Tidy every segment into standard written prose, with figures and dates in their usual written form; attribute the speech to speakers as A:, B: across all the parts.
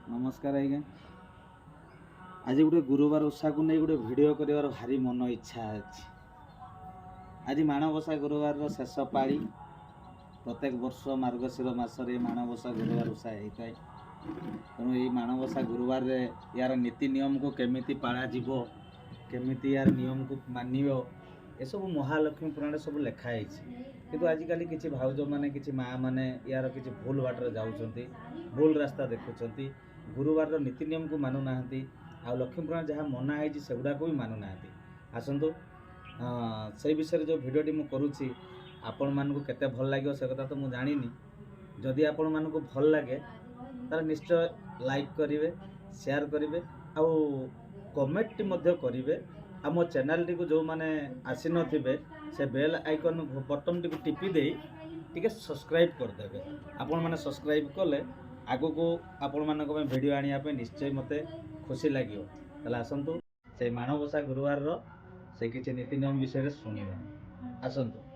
A: नमस्कार आज्ञा। आज गोटे गुरुवार ओषा को नहीं गोटे भिडियो कर भारी मन इच्छा अच्छी। आज माणबसा गुरुवार शेष पाड़ी प्रत्येक वर्ष मार्गशीर मसरे माणबसा गुरुवार ओषा होता है। तेणु ये माणबसा गुरुवार यार नीति नियम को केमिति पाड़ा जीवो केमिति यार नियम को मानियो ये सब महालक्ष्मी पुराण सब लिखाई किंतु आजिकल किसी भाउज मैंने किसी माँ मैंने यार किसी भूल बाटर जाऊँच भूल रास्ता देखुंट गुरुवार नीति नियम को मानुना आ लक्ष्मी पुराण जहाँ मना है सेगुड़ा को भी मानुना आसतु से विषय जो भिडियोटी मुझे करुँची आपण मानक केते भल लगे से कथा तो मुझे जानी जदि आपण मानक भल लगे तार निश्चय लाइक करेंगे शेयर करेंगे आउ कमेंट करेंगे आ मो चैनल टी को जो मैंने आसी नथिबे से बेल आइकन बटन टी टिपी दे टिके सब्सक्राइब करदेवे। आपण मैंने सब्सक्राइब कले आगो को आपण मानक वीडियो आनिया निश्चय मते खुशी लगे। ताले आसंतु से माणबसा गुरुवार रो से किछि नीति नियम विषय सुनिबा आसंतु।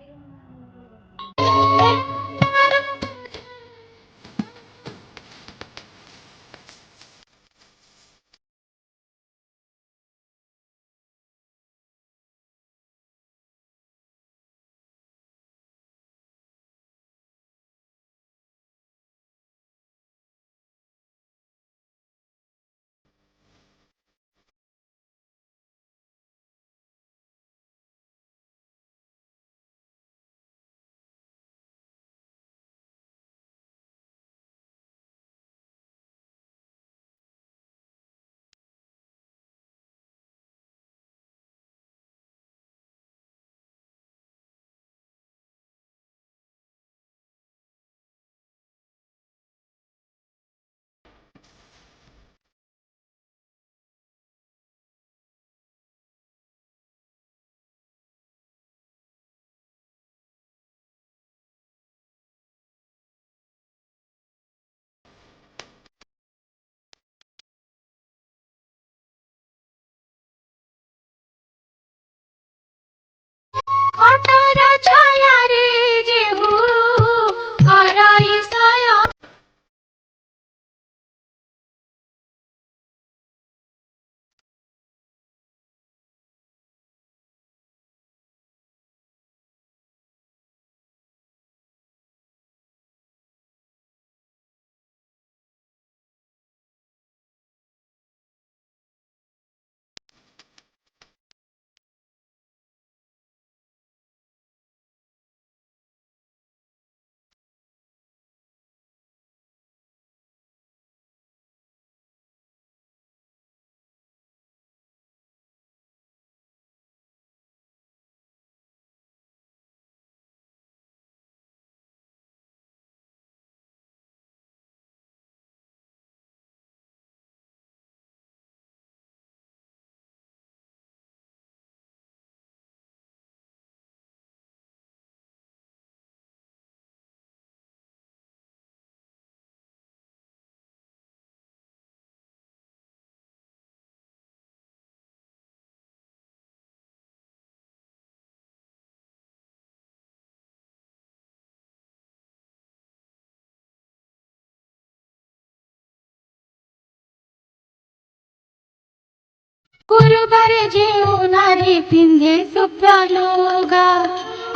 B: गुरुवार जेऊ नारी पिंधे सुप्रालोगा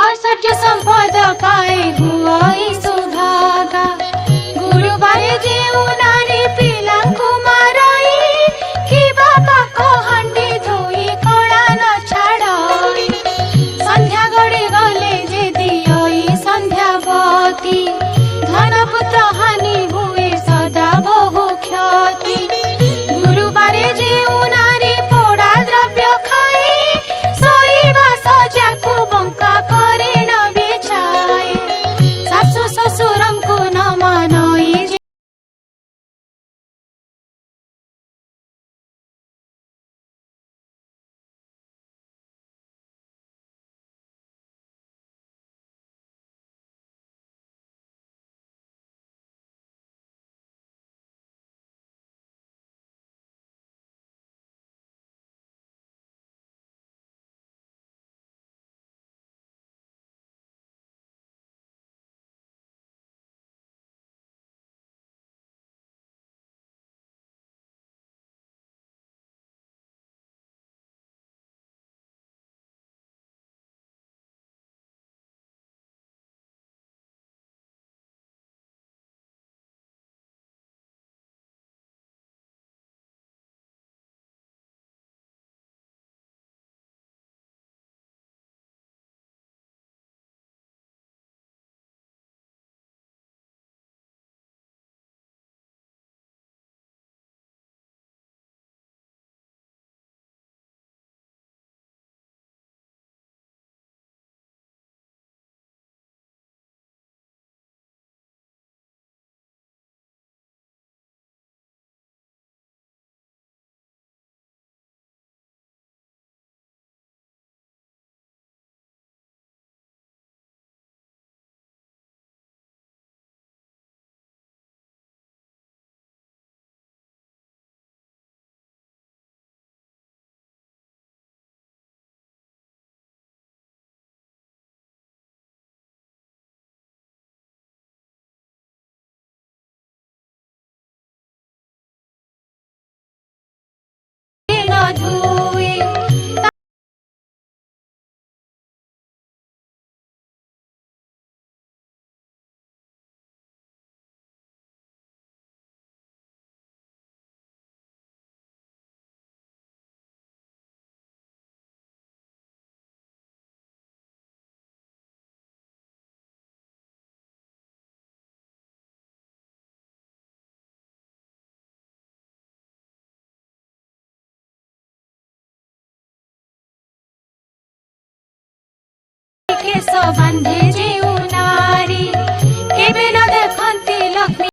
B: असत्य संपद पाए हुआ सुभागा। ବେଶ ବାନ୍ଧେ ଯେଉଁ ନାରୀ କେବେ ନ ଦେଖନ୍ତି ଲକ୍ଷ୍ମୀ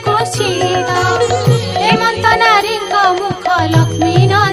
B: କୋଚିତ ହେମନ୍ତ ନାରୀଙ୍କ ମୁଖ ଲକ୍ଷ୍ମୀ ନ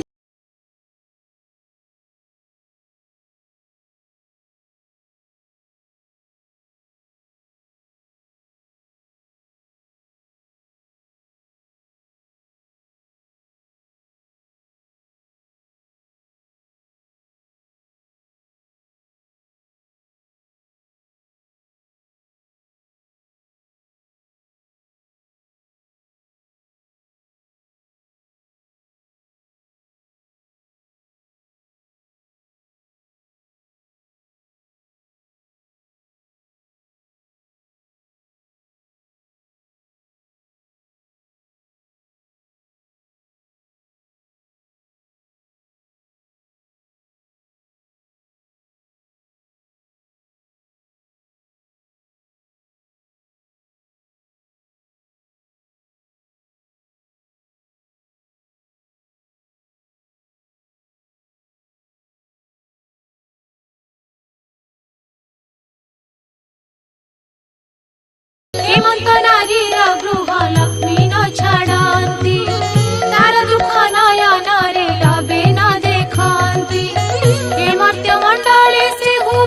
B: ହେମନ୍ତ ନାରୀର ଗୃହ ଲକ୍ଷ୍ମୀ ନ ଛାଡ଼ନ୍ତି ତାର ଦୁଃଖ ନୟନରେ ଲବେ ନ ଦେଖନ୍ତି ଏ ମର୍ତ୍ତ୍ୟ ମଣ୍ଡଳେ ସେ ବହୁ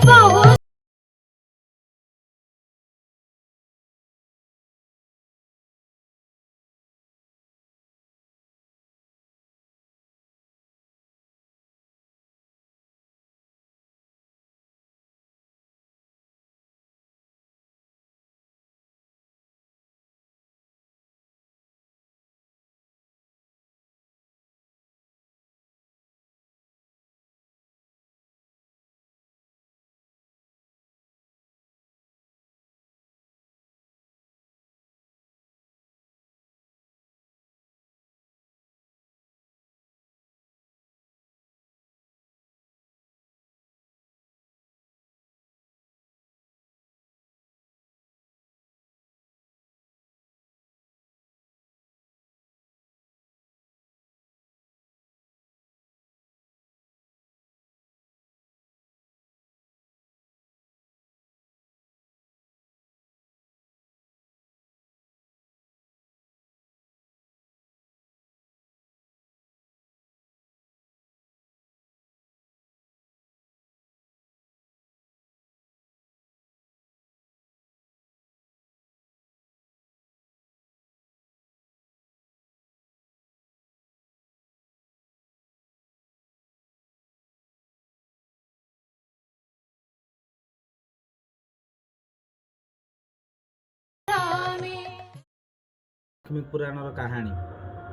A: ଲକ୍ଷ୍ମୀ ପୁରାଣର କାହାଣୀ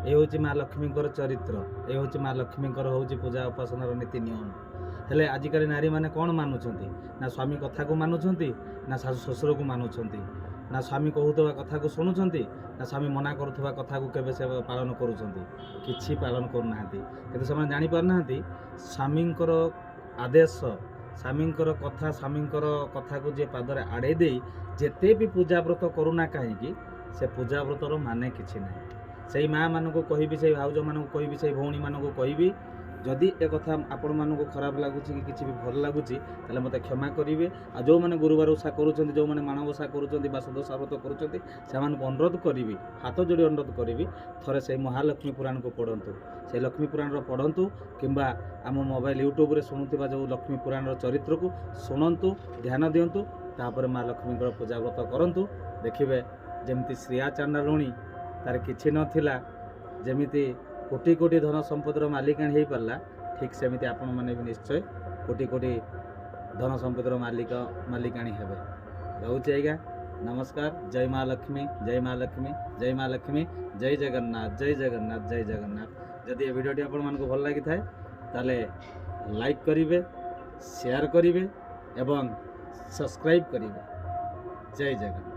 A: ଏ ହେଉଛି ମା ଲକ୍ଷ୍ମୀଙ୍କର ଚରିତ୍ର, ଏ ହେଉଛି ମା ଲକ୍ଷ୍ମୀଙ୍କର ହେଉଛି ପୂଜା ଉପାସନାର ନୀତି ନିୟମ। ହେଲେ ଆଜିକାଲି ନାରୀମାନେ କ'ଣ ମାନୁଛନ୍ତି? ନା ସ୍ୱାମୀ କଥାକୁ ମାନୁଛନ୍ତି, ନା ଶାଶୁ ଶ୍ୱଶୁରକୁ ମାନୁଛନ୍ତି, ନା ସ୍ୱାମୀ କହୁଥିବା କଥାକୁ ଶୁଣୁଛନ୍ତି, ନା ସ୍ୱାମୀ ମନା କରୁଥିବା କଥାକୁ କେବେ ସେ ପାଳନ କରୁଛନ୍ତି? କିଛି ପାଳନ କରୁନାହାନ୍ତି। କିନ୍ତୁ ସେମାନେ ଜାଣିପାରୁନାହାନ୍ତି ସ୍ୱାମୀଙ୍କର ଆଦେଶ, ସ୍ୱାମୀଙ୍କର କଥା, ସ୍ୱାମୀଙ୍କର କଥାକୁ ଯିଏ ପାଦରେ ଆଡ଼େଇ ଦେଇ ଯେତେ ବି ପୂଜା ବ୍ରତ କରୁନା କାହିଁକି ସେ ପୂଜା ବ୍ରତର ମାନେ କିଛି ନାହିଁ। ସେଇ ମାଆ ମାନଙ୍କୁ କହିବି, ସେଇ ଭାଉଜମାନଙ୍କୁ କହିବି, ସେଇ ଭଉଣୀମାନଙ୍କୁ କହିବି, ଯଦି ଏ କଥା ଆପଣମାନଙ୍କୁ ଖରାପ ଲାଗୁଛି କି କିଛି ବି ଭଲ ଲାଗୁଛି ତାହେଲେ ମୋତେ କ୍ଷମା କରିବେ। ଆଉ ଯେଉଁମାନେ ଗୁରୁବାର ଓଷା କରୁଛନ୍ତି, ଯେଉଁମାନେ ମାଣବସା କରୁଛନ୍ତି ବା ସୁଦଶା ବ୍ରତ କରୁଛନ୍ତି, ସେମାନଙ୍କୁ ଅନୁରୋଧ କରିବି, ହାତ ଯୋଡ଼ି ଅନୁରୋଧ କରିବି, ଥରେ ସେଇ ମହାଲକ୍ଷ୍ମୀ ପୁରାଣକୁ ପଢ଼ନ୍ତୁ। ସେଇ ଲକ୍ଷ୍ମୀ ପୁରାଣର ପଢ଼ନ୍ତୁ କିମ୍ବା ଆମ ମୋବାଇଲ ୟୁଟ୍ୟୁବରେ ଶୁଣୁଥିବା ଯେଉଁ ଲକ୍ଷ୍ମୀ ପୁରାଣର ଚରିତ୍ରକୁ ଶୁଣନ୍ତୁ, ଧ୍ୟାନ ଦିଅନ୍ତୁ, ତାପରେ ମା ଲକ୍ଷ୍ମୀଙ୍କର ପୂଜା ବ୍ରତ କରନ୍ତୁ। ଦେଖିବେ ଯେମିତି ଶ୍ରେୟା ଚାଣ୍ଡାଳୁଣୀ ତାର କିଛି ନଥିଲା, ଯେମିତି କୋଟି କୋଟି ଧନ ସମ୍ପଦର ମାଲିକାଣୀ ହେଇପାରିଲା, ଠିକ୍ ସେମିତି ଆପଣମାନେ ବି ନିଶ୍ଚୟ କୋଟି କୋଟି ଧନ ସମ୍ପତ୍ତିର ମାଲିକାଣୀ ହେବେ। ରହୁଛି ଆଜ୍ଞା, ନମସ୍କାର। ଜୟ ମା ଲକ୍ଷ୍ମୀ, ଜୟ ମା ଲକ୍ଷ୍ମୀ, ଜୟ ମା ଲକ୍ଷ୍ମୀ, ଜୟ ଜଗନ୍ନାଥ, ଜୟ ଜଗନ୍ନାଥ, ଜୟ ଜଗନ୍ନାଥ। ଯଦି ଏ ଭିଡ଼ିଓଟି ଆପଣମାନଙ୍କୁ ଭଲ ଲାଗିଥାଏ ତାହେଲେ ଲାଇକ୍ କରିବେ, ସେୟାର କରିବେ ଏବଂ ସବସ୍କ୍ରାଇବ୍ କରିବେ। ଜୟ ଜଗନ୍ନାଥ।